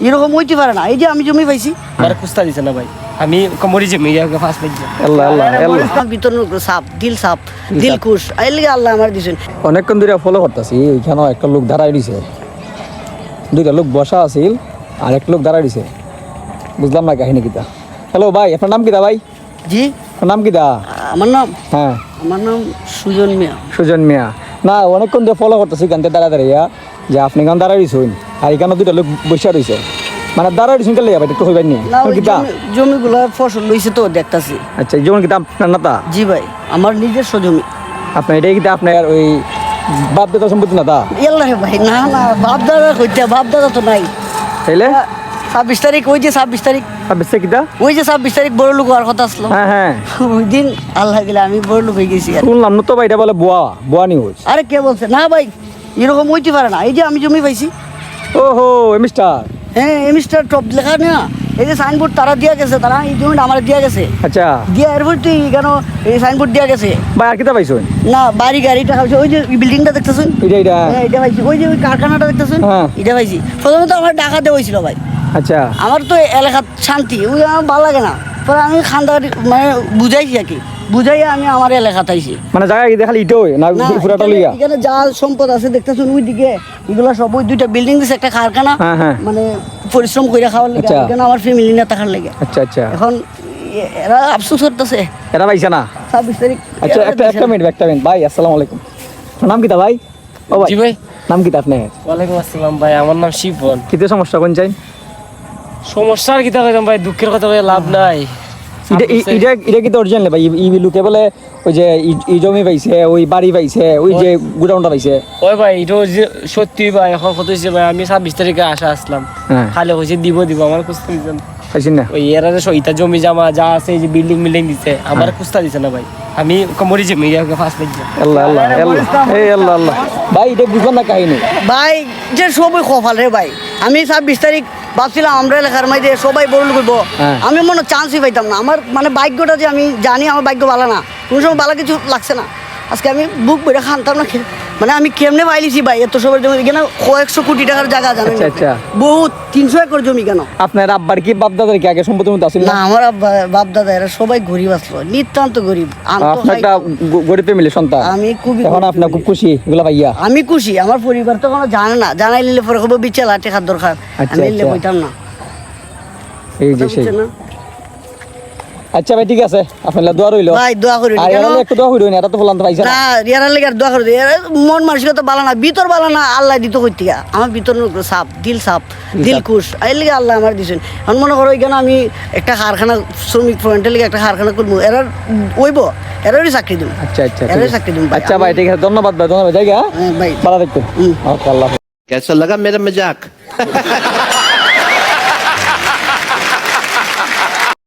এরকম হইতে পারে না। এই যে আমি জমি পাইছি, আমার কুস্তা দিছে না ভাই, আমি কমরি জমি ফার্স্ট পাইছি। আল্লাহ আল্লাহ আল্লাহ। ভিতর সাপ দিল সাপ দিল খুশ এই লিগে আল্লাহ আমার দিছেন। অনেকক্ষণ ধরে ফলো করতেছি, এইখানেও একটা লোক দাঁড়াই দিছে, দুইটা লোক বসা আছিল আর একটা লোক দাঁড়াই দিছে, বুঝলাম না কাহিনী কিতা। হ্যালো ভাই, আপনার নাম কিতা ভাই? জি আপনার নাম কিতা? আমার নাম হ্যাঁ আমার নাম সুজন মিয়া। সুজন মিয়া। না অনেকক্ষণ ধরে ফলো করতেছি গানতে দাঁড়া দাঁড়িয়া, যে আপনি গান দাঁড়াই দিছেন আর এখানে দুইটা লোক বসে রয়েছে, মানে দাঁড়াই দিছেন কেলে ভাই একটু হইবেন নি না ওই কিতা? জমিগুলো ফসল লইছে তো দেখতাছি। আচ্ছা এই যেমন কিতা আপনার নাতা? জি ভাই আমার নিজস্ব জমি। আপনার এটাই কিতা আপনার ওই বাপ দাদা সম্পত্তি নাতা? ইয়াল্লা রে ভাই, না না বাপ দাদা কইতে, বাপ দাদা তো নাই। তাইলে 26 তারিখ, ওই যে 26 তারিখ, বেশি কিতা? ওই যে 26 তারিখ বড় লোক হওয়ার কথা আসলো, হ্যাঁ হ্যাঁ ওই দিন আল্লাহ দিলে আমি বড় লোক হয়ে গেছি। শুনলাম না তো ভাই, এটা বলে বোয়া নিউজ। আরে কে বলছে? না ভাই এরকম হইতে পারে না। এই যে আমি জমি পাইছি, ওহো মিস্টার। হ্যাঁ এমিস্টার টপ লেখা না, এই যে সাইনবোর্ড তারা দিয়া গেছে, তারা এই জমিটা আমার দিয়া গেছে, আচ্ছা দিয়া এরপর তুই কেন এই সাইনবোর্ড দিয়া গেছে। ভাই আর কিতা পাইছেন? না বাড়ি গাড়িটা খাইছে, ওই যে বিল্ডিংটা দেখতেছেন এটা হ্যাঁ এটা পাইছি, ওই যে ওই কারখানাটা দেখতেছেন হ্যাঁ। এটা পাইছি। প্রথমত আমার টাকা দেওয়া হয়েছিল ভাই, আচ্ছা আমার তো এলাকার শান্তি ওই আমার ভালো লাগে না, পরে আমি খান্দাগাড়ি মানে বুঝাইছি আর কি, বুঝাইয়া আমি আমার এলাকাতে আইছি। মানে জায়গা কি দেখালি ইটো না না, পুরাটা এখানে- লইয়া? এখানে যা সম্পদ আছে দেখতেছেন ওই দিকে, এগুলা সব ওই দুইটা বিল্ডিং দিছে, একটা কারখানা, হ্যাঁ, হ্যাঁ। মানে পরিশ্রম করে খাওয়ার লেগে, আচ্ছা। এখানে আমার ফ্যামিলি না থাকার লেগে। আচ্ছা আচ্ছা এখন এরা আফসোস করতেছে এটা পাইছে না? 26 তারিখ। আচ্ছা একটা মিনিট ভাই, আসসালামু আলাইকুম। আপনার নাম কিতা ভাই? ও ভাই জি ভাই। নাম কিতা আপনার? ওয়ালাইকুম আসসালাম ভাই, আমার নাম শিবন। কিতে সমস্যা কোন চাই? সমস্যার কিতা কইতাম ভাই, দুঃখের কথা ভাই, লাভ নাই। এটা কি অরিজিনাল ভাই? ই লোকে বলে ওই যে ই জমি পাইছে, ওই বাড়ি পাইছে, ওই যে গুডাউনটা পাইছে। ওই ভাই এটা সত্যি ভাই, এখন কত হয়েছে ভাই, আমি 26 তারিখে আসা আসলাম, হ্যাঁ খালি হয়েছে দিব আমার কুস্তা দিচ্ছেন। পাইছেন না? ওই এরা যে ইটা জমি জামা যা আছে, এই যে বিল্ডিং দিছে, আমার কুস্তা দিছে না ভাই, আমি কমরি জমি ফার্স্ট পাইছি। আল্লাহ আল্লাহ আল্লাহ, এই আল্লাহ আল্লাহ। ভাই এটা বুঝবেন না কাহিনী? ভাই যে সবই কপাল রে ভাই, আমি 26 তারিখ ভাবছিলাম আমরা এলাকার মাঝে সবাই বড় লোক হইব, হ্যাঁ। আমি মনে চান্সই পাইতাম না। আমার মানে ভাগ্যটা যে আমি জানি আমার ভাগ্য ভালো না, কোনো সময় ভালো কিছু লাগছে না। আজকে আমি বুক বেড়ে খানতাম না, মানে আমি কেমনে পাইলিছি ভাই এত সবার জমি, কেন কয়েকশো কোটি টাকার জায়গা জানেন, আচ্ছা, আচ্ছা। বহুত 300 একর জমি। কেন আপনার আব্বার কি বাপ দাদার কি আগে সম্পত্তির মধ্যে আসলে না, আমার বাপ দাদা এরা সবাই গরিব আসলো, নিতান্ত গরিব। আপনার একটা গরিব ফ্যামিলির সন্তান, আমি খুবই এখন গরিব আপনার খুব খুশি এগুলা ভাইয়া? আমি খুশি, আমার পরিবার তো কোনো জানে না, জানাই নিলে পরে খবর বিচেলা টেকার দরকার, আচ্ছা, আমি নিলে আচ্ছা। বইতাম না। এই যে কথা সেই। বুঝছেন না? আচ্ছা ভাই ঠিক আছে, আপনার দোয়া রইল। ভাই দোয়া করি আর এরা একটু দোয়া করিবেন, এটা তো বললাম তো পাইছে না। না রিয়ার লেগে দোয়া করে দিই, মন মানসিকতা বালা না, ভিতর বালা না, আল্লাহ দিত কইতে আমার ভিতর সাপ দিল সাপ দিল খুশ এই লেগে আল্লাহ আমার দিছেন। এখন মনে করো এখানে আমি একটা কারখানা শ্রমিক ফ্রন্টের লেগে একটা কারখানা করবো, এরা ওইব এরারই চাকরি দিব। আচ্ছা আচ্ছা ঠিক এরাই আছে। চাকরি দিব আচ্ছা ভাই ঠিক আছে, ধন্যবাদ ভাই, ধন্যবাদ। জায়গা ভাই ভালো দেখতে। ওকে আল্লাহ। कैसा लगा मेरा मजाक?